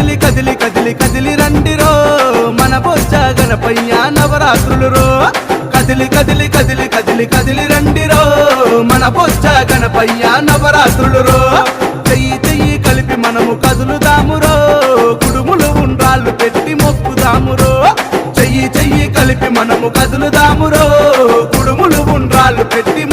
కదిలి కదిలి కదిలి కదిలి రండిరో మన బొజ్జ గణపయ్య నవరాత్రులు రో కదిలి కదిలి కదిలి కదిలి కదిలి రండిరో మన బొజ్జ గణపయ్య నవరాత్రులు రో చెయ్యి చెయ్యి కలిపి మనము కదులుదామురో కుడుములు ఉండ్రాళ్ళు పెట్టి మొక్కుదామురో చెయ్యి చెయ్యి కలిపి మనము కదులుదామురో కుడుములు ఉండ్రాళ్ళు పెట్టి